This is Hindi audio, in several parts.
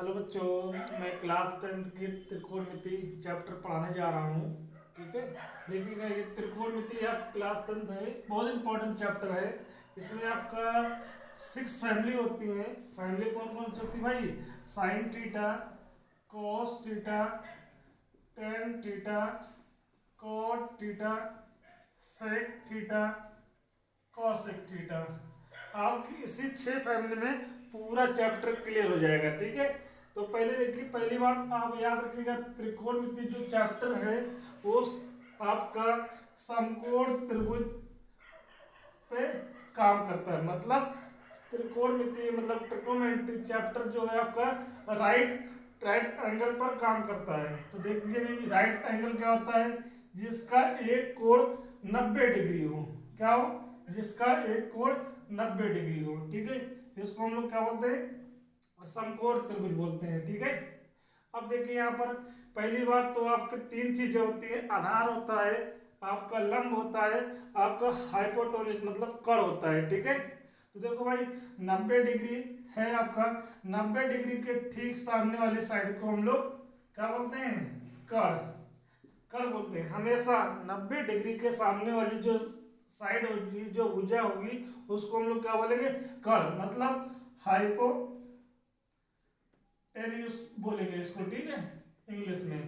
हेलो बच्चों, मैं क्लास 10th की त्रिकोणमिति चैप्टर पढ़ाने जा रहा हूँ। ठीक है, देखिएगा ये त्रिकोणमिति आप क्लास 10th है, बहुत इंपॉर्टेंट चैप्टर है। इसमें आपका 6 फैमिली होती हैं। फैमिली कौन कौन सी होती है भाई? Sine theta, cos theta, tan theta, cot theta, sec theta, cosec theta. आपकी इसी 6 फैमिली में पूरा चैप्टर क्लियर हो जाएगा। ठीक है, तो पहले देखिए, पहली बात आप याद रखिएगा, त्रिकोणमिति जो चैप्टर है वो आपका समकोण त्रिभुज पे काम करता है। मतलब त्रिकोणमिति मतलब ट्रिग्नोमेट्री चैप्टर जो है आपका राइट राइट एंगल पर काम करता है। तो देखिए राइट एंगल क्या होता है? जिसका एक कोण 90 डिग्री हो। क्या हो? जिसका एक कोण 90 डिग्री हो। ठीक है, इसको हम लोग क्या बोलते हैं? समकोण त्रिभुज बोलते हैं। ठीक है, अब देखिए यहाँ पर पहली बात तो आपके 3 चीजें होती है। आधार होता है, आपका लंब होता है, आपका हाइपोटेन्यूज मतलब कर्ण होता है। ठीक है, तो देखो भाई 90 डिग्री है आपका, 90 डिग्री के ठीक सामने वाली साइड को हम लोग क्या बोलते हैं? कर्ण। कर्ण बोलते हैं। हमेशा 90 डिग्री के सामने वाली जो साइड होगी, जो भुजा होगी, उसको हम लोग क्या बोलेंगे? कर्ण। मतलब हाइपो टेन्यूस बोलेंगे इसको। ठीक है, इंग्लिश में।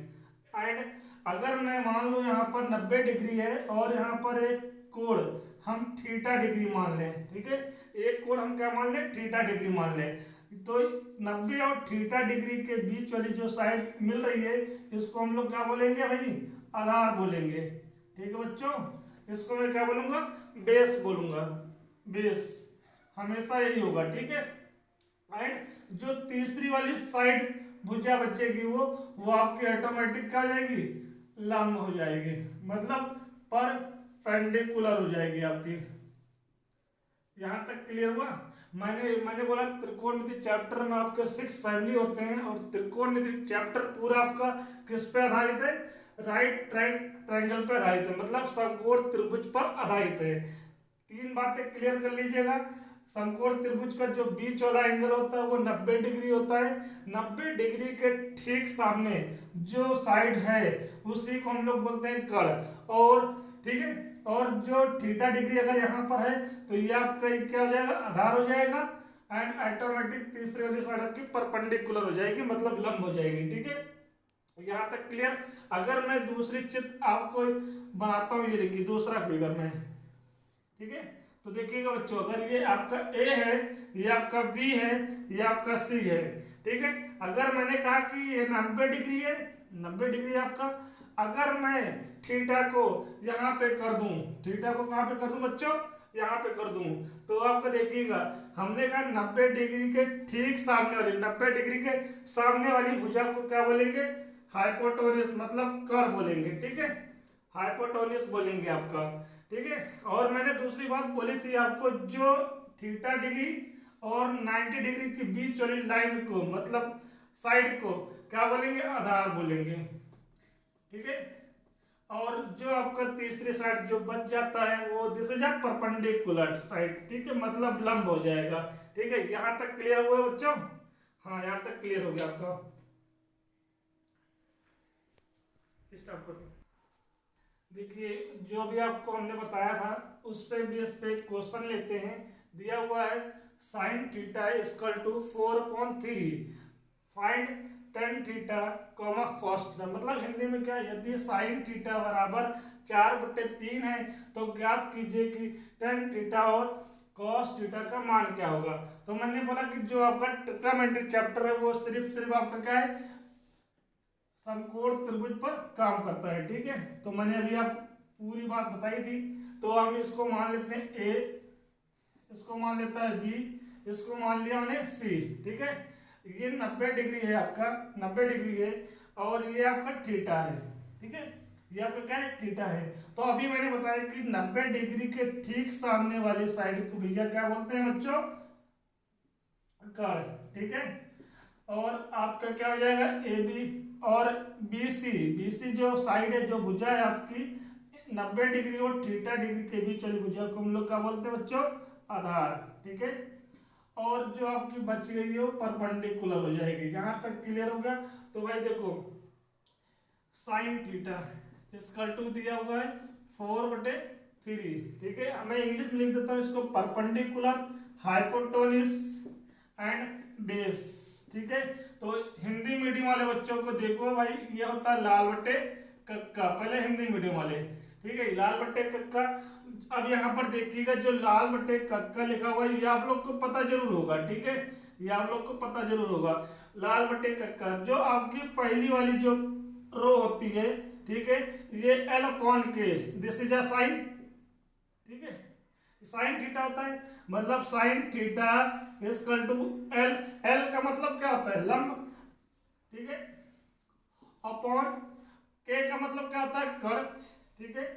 एंड अगर मैं मान लूँ यहाँ पर 90 डिग्री है और यहाँ पर एक कोण हम थीटा डिग्री मान लें। ठीक है, एक कोण हम क्या मान लें? थीटा डिग्री मान लें। तो 90 और थीटा डिग्री के बीच वाली जो साइड मिल रही है, इसको हम लोग क्या बोलेंगे भाई? आधार बोलेंगे। ठीक है बच्चों, इसको मैं क्या बोलूंगा? बेस बोलूंगा। बेस हमेशा यही होगा। ठीक है, एंड जो तीसरी वाली साइड भुजा बचेगी वो आपकी ऑटोमेटिक क्या हो जाएगी? लंब हो जाएगी। मतलब परपेंडिकुलर हो जाएगी आपकी। यहां तक क्लियर हुआ? मैंने बोला त्रिकोणमिति चैप्टर में आपके 6 फैमिली होते हैं और त्रिकोणमिति चैप्टर पूरा आपका किस पे आधारित है? राइट ट्रायंगल पे आधारित है, मतलब समकोण त्रिभुज पर आधारित है। 3 बातें क्लियर कर लीजिएगा। समकोण त्रिभुज का जो बीच वाला एंगल होता है वो 90 डिग्री होता है। 90 डिग्री के ठीक सामने जो साइड है उसी को हम लोग बोलते हैं कर्ण। और ठीक है, और जो थीटा डिग्री अगर यहाँ पर है तो ये आपका क्या हो जाएगा? आधार हो जाएगा। एंड ऑटोमेटिक तीसरी वाली साइड आपकी परपेंडिकुलर हो जाएगी, मतलब लंब हो जाएगी। ठीक है, यहाँ तक क्लियर? अगर मैं दूसरी चित्र आपको बनाता हूँ, ये देखिए दूसरा फिगर में। ठीक है, तो देखिएगा बच्चों, अगर ये आपका ए है, ये आपका बी है, ये आपका सी है। ठीक है, अगर मैंने कहा कि ये 90 डिग्री है, 90 डिग्री आपका, अगर मैं थीटा को यहाँ पे कर दूं, थीटा को कहाँ पे कर दूं बच्चों? यहाँ पे कर दूं, तो आपका देखिएगा, हमने कहा 90 डिग्री के ठीक सामने वाली, 90 डिग्री के सामने वाली भुजा को क्या बोलेंगे? हाइपोटेन्यूज मतलब कर्ण बोलेंगे। ठीक है, हाइपोटेन्यूज बोलेंगे आपका। ठीक है, और मैंने दूसरी बात बोली थी आपको, जो थीटा डिग्री और 90 डिग्री के बीच वाली लाइन को मतलब साइड को क्या बोलेंगे? आधार बोलेंगे। ठीक है, और जो आपका तीसरी साइड जो बच जाता है वो दिस इज परपेंडिकुलर साइड। ठीक है, मतलब लंब हो जाएगा। ठीक है, यहां तक क्लियर हुआ बच्चों? हाँ, यहां तक क्लियर हो गया आपका। स्टार्ट करो। देखिए, जो भी आपको हमने बताया था उस पे भी इस पे क्वेश्चन लेते हैं। दिया हुआ है sine theta equal to 4/3 find tan theta comma cos theta. मतलब हिंदी में क्या, यदि साइन थीटा बराबर 4/3 है तो ज्ञात कीजिए कि टेन थीटा और कॉस थीटा का मान क्या होगा। तो मैंने बोला कि जो आपका ट्रिग्नोमेट्री चैप्टर है वो सिर्फ आपका क्या है? समकोण त्रिभुज पर काम करता है। ठीक है, तो मैंने अभी आपको पूरी बात बताई थी। तो हम इसको मान लेते हैं ए, इसको मान लेता है बी, इसको मान लिया मैंने सी। ठीक है, ये 90 डिग्री है आपका, 90 डिग्री है, और ये आपका थीटा है। ठीक है, ये आपका क्या है? थीटा है। तो अभी मैंने बताया कि 90 डिग्री के ठीक सामने वाली साइड को भैया क्या बोलते हैं बच्चों? कर्ण। ठीक है, और आपका क्या हो जाएगा? ए बी और बी सी। बी सी जो साइड है, जो भुजा है आपकी 90 डिग्री और थीटा डिग्री के बीच वाली भुजा को हम लोग क्या बोलते हैं बच्चों? आधार। ठीक है, और जो आपकी बच गई है वो परपेंडिकुलर हो जाएगी। यहाँ तक क्लियर हो गया। तो भाई देखो साइन थीटा इसका टू दिया हुआ है 4/3, ठीक है। मैं इंग्लिश में लिख देता हूँ इसको, परपेंडिकुलर हाइपोटेन्यूज एंड बेस, ठीक है। तो हिंदी मीडियम वाले बच्चों को देखो भाई, ये होता है लाल बट्टे कक्का, पहले हिंदी मीडियम वाले, ठीक है, लाल बट्टे कक्का। अब यहाँ पर देखिएगा जो लाल बट्टे कक्का लिखा हुआ है ये आप लोग को पता जरूर होगा, ठीक है, ये आप लोग को पता जरूर होगा। लाल बट्टे कक्का जो आपकी पहली वाली जो रो होती है, ठीक है, ये L/K, this is a sign, ठीक है, साइन थीटा होता है, मतलब sine theta equal to L. L का मतलब क्या होता है, लंब, ठीक है, अपॉन के का मतलब क्या होता है, कर्ण, ठीक है।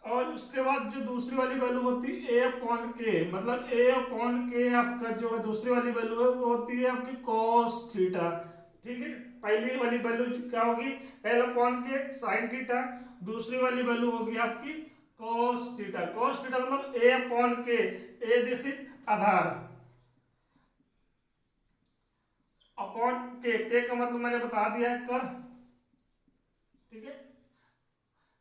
और उसके बाद जो दूसरी वाली वैल्यू होती है A/K, मतलब A/K आपका जो दूसरी वाली वैल्यू है वो होती है आपकी cos थीटा, ठीक है। पहली वाली वैल्यू क्या होगी L/K साइन थीटा, दूसरी वाली वैल्यू होगी आपकी cos थीटा। cos थीटा मतलब A/K, A this is Aadhaar, upon के का मतलब मैंने बता दिया है कर्ण, ठीक है।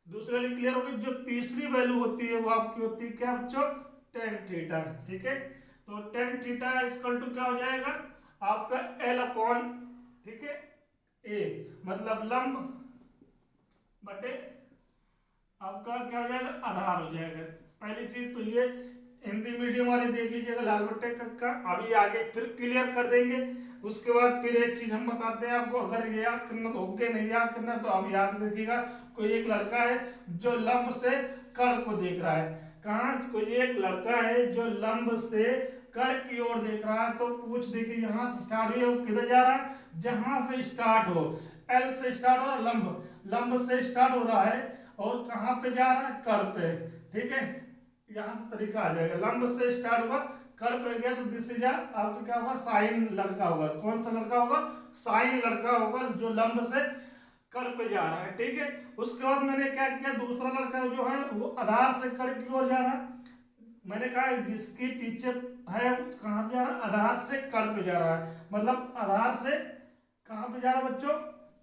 दूसरी वाली क्लियर होगी। जो तीसरी वैल्यू होती है वो आपकी होती है क्या बच्चों, टेन थीटा, ठीक है। तो टेन थीटा इक्वल टू क्या हो जाएगा आपका L/, ठीक है, A, मतलब लंब बटे आपका क्या हो जाएगा, आधार हो जाएगा। पहली चीज तो ये हिंदी मीडियम वाले देख लीजिएगा लाल बट्टे कक्का, अभी आगे फिर क्लियर कर देंगे। उसके बाद फिर एक चीज हम बताते हैं आपको, अगर ये याद करना तो ओके, नहीं याद करना तो आप याद रखिएगा। कोई एक लड़का है जो लंब से कर्ण को देख रहा है, कहाँ, कोई एक लड़का है जो लंब से कर्ण की ओर देख रहा है, तो पूछ दे कि यहाँ से स्टार्ट हुई किधर जा रहा है, जहां से स्टार्ट हो, एल से स्टार्ट हो, लंब से स्टार्ट हो रहा है और कहाँ पे जा रहा है, कर्ण पे, ठीक है। यहाँ से तरीका आ जाएगा, लंब से स्टार्ट हुआ कर्ण पे गया तो दिस इज आपका क्या होगा, साइन लड़का होगा। कौन सा लड़का होगा, साइन लड़का होगा जो लंब से कर्ण पे जा रहा है, ठीक है। उसके बाद मैंने क्या किया, दूसरा लड़का जो है वो आधार से कर्ण की ओर जा रहा है। मैंने कहा जिसके पीछे है कहाँ जा रहा है, आधार से कर्ण पे जा रहा है, मतलब आधार से कहाँ पे जा रहा है बच्चों,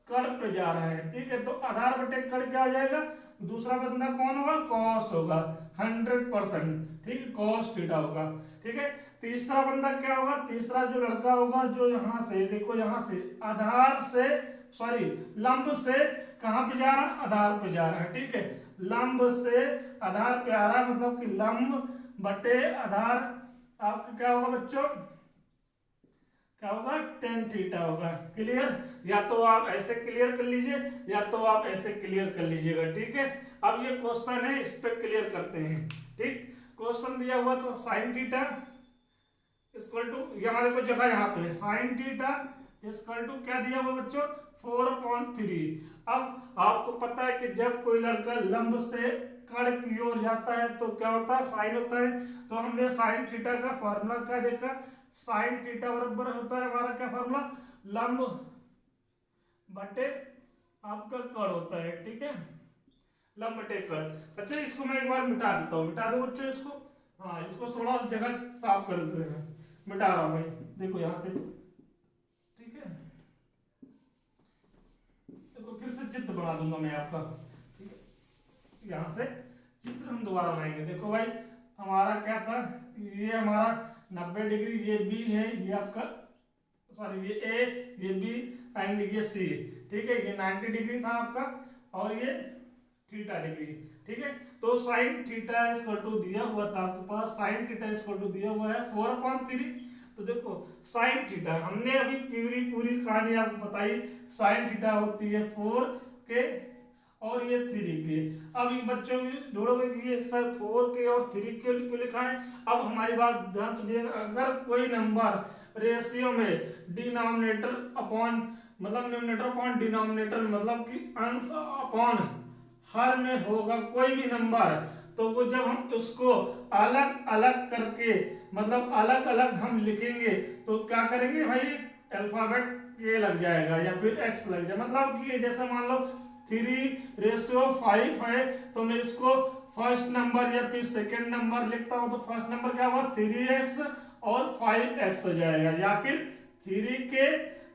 कर्ण पे जा रहा है, ठीक है। तो आधार बटे कर्ण क्या आ जाएगा, दूसरा बंदा कौन होगा, कॉस होगा 100%, ठीक है, कॉस थीटा होगा, ठीक है। तीसरा बंदा क्या होगा, तीसरा जो लड़का होगा जो यहाँ से देखो, यहाँ से आधार से सॉरी लंब से कहाँ पे जा रहा है, आधार पे जा रहा है, ठीक है। लंब से आधार पे आ रहा है, मतलब कि लंब बटे आधार आपका क्या होगा बच्चों, क्या होगा, टेन थीटा होगा। क्लियर, या तो आप ऐसे क्लियर कर लीजिए या तो आप ऐसे क्लियर कर लीजिएगा, ठीक है। अब ये क्वेश्चन है, इस पे क्लियर करते हैं, ठीक। क्वेश्चन दिया हुआ तो साइन थीटा इक्वल टू, यहाँ देखो जगह यहाँ पे साइन थीटा इक्वल टू क्या दिया हुआ बच्चों, 4/3। अब आपको पता है कि जब कोई लड़का लंब से कर्ण की ओर जाता है तो क्या होता है, साइन होता है। तो हमने साइन थीटा का फॉर्मूला क्या देखा, साइन थीटा बराबर होता है हमारा क्या फॉर्मूला, लंब बटे आपका कर्ण होता है, ठीक है, लंब बटे कर्ण। अच्छा इसको मैं एक बार मिटा देता हूँ, मिटा दो बच्चों इसको, हाँ इसको थोड़ा जगह साफ कर देते हैं, मिटा रहा हूँ मैं, देखो यहाँ पे, ठीक है। देखो फिर से चित्र बना दूंगा मैं आपका, ठीक है, यहाँ से चित्र हम दोबारा बनाएंगे। देखो भाई हमारा क्या था, ये हमारा 90 डिग्री, ये बी है, ये आपका सॉरी ये ए, ये बी एंड ये सी, ठीक है। ये 90 डिग्री था आपका और ये थीटा डिग्री, ठीक है। तो साइन थीटा इक्वल टू दिया हुआ था आपके पास, साइन थीटा इक्वल टू दिया हुआ है 4/3। तो देखो साइन थीटा हमने अभी पूरी कहानी आपको बताई, साइन थीटा होती है 4 के और ये 3 के। अब ये बच्चों की ढूंढोगे कि ये सर 4 के और 3 के क्यों लिखा है। अब हमारी बात ध्यान सुनिएगा, अगर कोई नंबर रेशियो में डिनोमिनेटर अपॉन मतलब न्यूमरेटर अपॉन डिनोमिनेटर मतलब कि अंश अपॉन हर में होगा कोई भी नंबर, तो वो जब हम उसको अलग अलग करके मतलब अलग अलग हम लिखेंगे तो क्या करेंगे भाई, अल्फाबेट के लग जाएगा या फिर एक्स लग जाएगा। मतलब कि जैसे मान लो 3/5 है तो मैं इसको फर्स्ट नंबर या फिर सेकंड नंबर लिखता हूं तो फर्स्ट नंबर क्या हुआ 3x और 5x हो जाएगा, या फिर 3k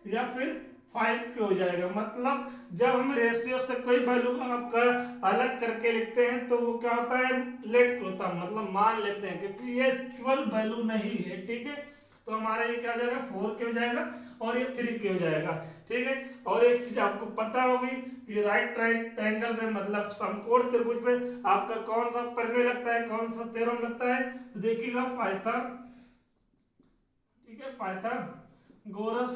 या फिर 5k हो जाएगा। मतलब जब हम रेशियो से कोई वैल्यू आपका अलग करके लिखते हैं तो वो क्या होता है, लेट होता है, मतलब मान लेते हैं, क्योंकि ये एक्चुअल वैल्यू नहीं है, ठीक है। तो हमारा ये क्या हो जाएगा, 4k हो जाएगा और ये 3k हो जाएगा, ठीक है। और एक चीज आपको पता होगी कि राइट एंगल पे मतलब समकोण त्रिभुज पे आपका कौन सा प्रमेय लगता है, कौन सा थ्योरम लगता है, तो देखिएगा पाइथागोरस, ठीक है, पाइथागोरस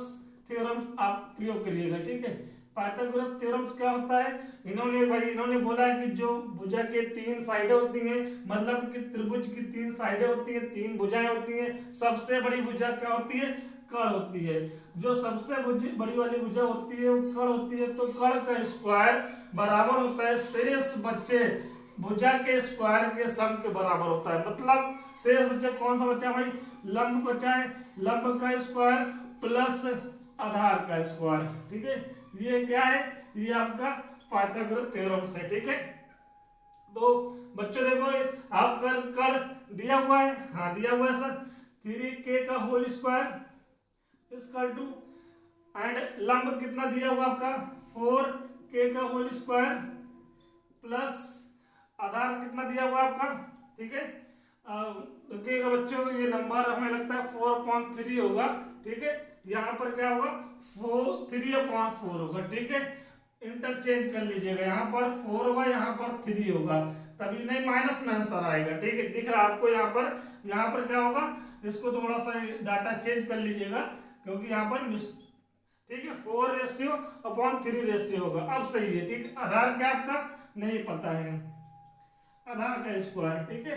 थ्योरम आप प्रयोग करिएगा, ठीक है। पाइथागोरस थ्योरम क्या होता है, इन्होंने बोला है कि जो भुजा के 3 साइडें होती हैं, मतलब कि त्रिभुज की 3 साइडें होती हैं, 3 भुजाएं होती हैं, सबसे बड़ी भुजा क्या होती है, कर्ण होती है। जो सबसे बड़ी वाली भुजा होती है वो कर्ण होती है, तो कर्ण का स्क्वायर बराबर होता है शेष बच्चे भुजा के स्क्वायर के सम के बराबर होता है। मतलब शेष बच्चा कौन सा बच्चा भाई, लंब बचा है, लंब का स्क्वायर प्लस आधार का स्क्वायर, ठीक है। ये क्या है, ये आपका पाइथागोरस थ्योरम है, ठीक है। तो बच्चों देखो आप कर दिया हुआ है, हाँ दिया हुआ है सर, 3k का whole square equal to, and लंब कितना दिया हुआ आपका 4k का होल स्क्वायर प्लस आधार कितना दिया हुआ आपका, ठीक है। देखिएगा बच्चों ये नंबर हमें लगता है 4.3 होगा, ठीक है। यहाँ पर क्या होगा 3/4 होगा, ठीक है। इंटरचेंज कर लीजिएगा, यहाँ पर 4 होगा, यहाँ पर 3 होगा, तभी नहीं माइनस में अंतर आएगा, ठीक है। दिख रहा है आपको यहाँ पर क्या होगा, इसको थोड़ा सा डाटा चेंज कर लीजिएगा, क्योंकि यहाँ पर ठीक है 4:3 रेशियो होगा, अब सही है, ठीक है। आधार क्या आपका नहीं पता है, आधार का स्क्वायर, ठीक है।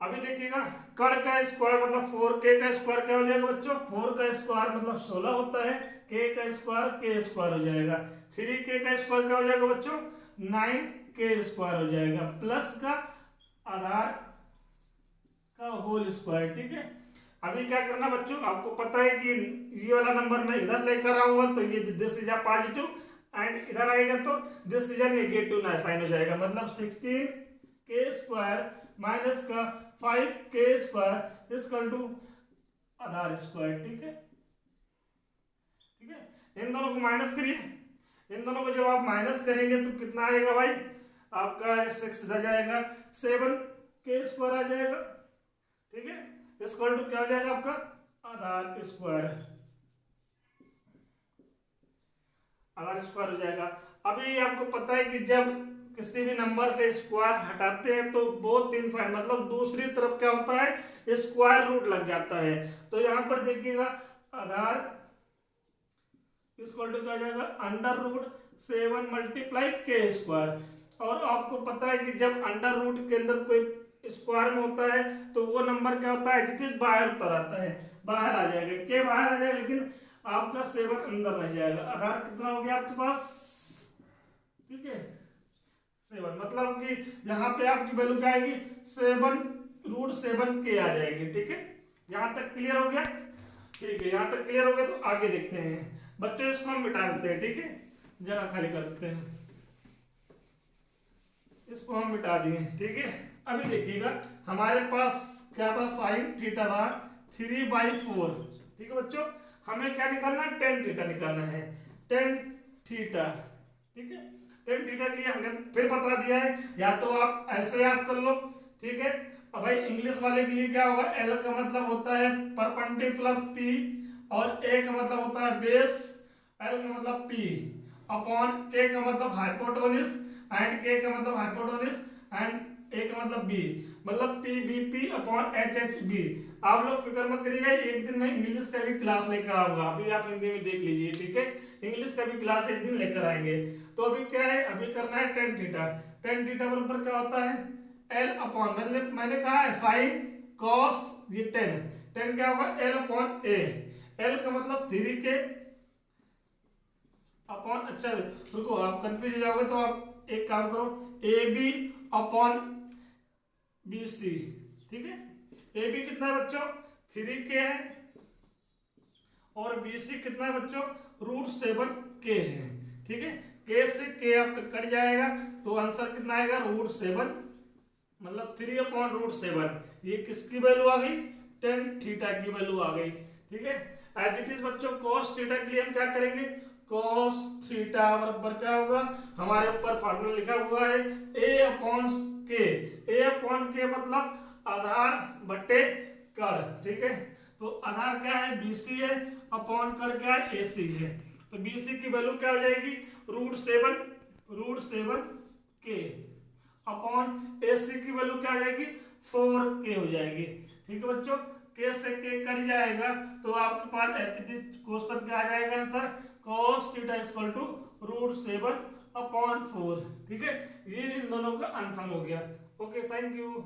अभी देखिएगा कर्ण का स्क्वायर मतलब 4k का स्क्वायर क्या हो जाएगा बच्चों, 4 का स्क्वायर मतलब 16 होता है, k का स्क्वायर k स्क्वायर हो जाएगा, 3k का स्क्वायर क्या हो जाएगा बच्चों 9k स्क्वायर हो जाएगा, प्लस का आधार का होल स्क्वायर, ठीक है। अभी क्या करना बच्चों, आपको पता है कि ये वाला नंबर मैं इधर लेकर आऊंगा तो ये this is a positive, and इधर आएगा तो दिस इज अ नेगेटिव ना साइन हो जाएगा, मतलब 16k स्क्वायर माइनस का 5k स्क्वायर इक्वल टू आधार स्क्वायर, ठीक है, ठीक है। इन दोनों को माइनस करिए, इन दोनों को जब आप माइनस करेंगे तो कितना आएगा भाई, आपका 6 इधर जाएगा, 7k स्क्वायर आ जाएगा, ठीक है। इक्वल टू क्या हो जाएगा आपका आधार स्क्वायर, आधार स्क्वायर हो जाएगा। अभी आपको पता है कि जब किसी भी नंबर से स्क्वायर हटाते हैं तो बहुत 3 साइड मतलब दूसरी तरफ क्या होता है स्क्वायर रूट लग जाता है, तो यहां पर देखिएगा आधार इक्वल टू क्या हो जाएगा √7 × k स्क्वायर। और आपको पता है कि जब अंडर रूट के अंदर कोई स्क्वायर में होता है तो वो नंबर क्या होता है जिस बाहर उतर आता है, बाहर आ जाएगा, के बाहर आ जाएगा, लेकिन आपका 7 अंदर रह जाएगा। आधार कितना हो गया आपके पास, ठीक है 7, मतलब कि यहाँ पे आपकी वैल्यू क्या आएगी 7√7k आ जाएगी, ठीक है। यहाँ तक क्लियर हो गया, ठीक है। यहाँ तक क्लियर हो गया तो आगे देखते हैं बच्चों, इसको हम मिटा देते हैं, ठीक है, जगह खाली कर देते हैं, इसको हम मिटा दिए, ठीक है। अभी देखिएगा हमारे पास क्या था साइन थीटा था 3/4, ठीक है बच्चों। हमें क्या निकालना है tan थीटा निकालना है, tan थीटा, ठीक है। tan थीटा के लिए हमने फिर बता दिया है, या तो आप ऐसे याद कर लो, ठीक है। अब भाई इंग्लिश वाले के लिए क्या होगा, L का मतलब होता है परपेंडिकुलर P और A का मतलब होता है बेस, L का मतलब P अपॉन A का मतलब हाइपोटेन्यूज एंड K का मतलब हाइपोटेन्यूज एंड A का मतलब B, मतलब PBP अपॉन HHB। आप लोग फिक्र मत करिएगा, एक दिन मैं इंग्लिश का भी क्लास लेकर आऊंगा, अभी आप हिंदी में देख लीजिए, ठीक है। इंग्लिश का भी क्लास एक दिन लेकर आएंगे। तो अभी क्या है, अभी करना है tan थीटा, tan थीटा बराबर क्या होता है L अपॉन, मैंने कहा है साइन कॉस ये tan क्या होगा L अपॉन A, L का मतलब 3k अपॉन, अच्छा रुको आप कंफ्यूज हो जाओगे तो आप एक काम करो AB अपॉन BC, ठीक है। AB कितना है बच्चों 3k है और BC कितना है बच्चों √7k है, ठीक है। k से k आपका कट जाएगा तो आंसर कितना आएगा √7, मतलब 3/√7। ये किसकी वैल्यू आ गई टेन थीटा की वैल्यू आ गई। ठीक है, एज इट इज बच्चों कॉस थीटा के लिए हम क्या करेंगे, कॉस थीटा बराबर क्या होगा, हमारे ऊपर फार्मूला लिखा हुआ है ए अपॉन के। ए अपॉन के मतलब आधार बटे कड़। ठीक है, तो आधार क्या है, बीसी है, अपॉन कड़ क्या है, एसी है। तो बीसी की वैल्यू क्या हो जाएगी, √7 के, अपॉन एसी की वैल्यू क्या आ जाएगी, 4 के हो जाएगी। ठीक है बच्चों, के से के कट जाएगा तो आपके पास क्वेश्चन क्या आ जाएगा answer, cos theta equal to √7/4। ठीक है, ये इन दोनों का आंसर हो गया। Okay, thank you.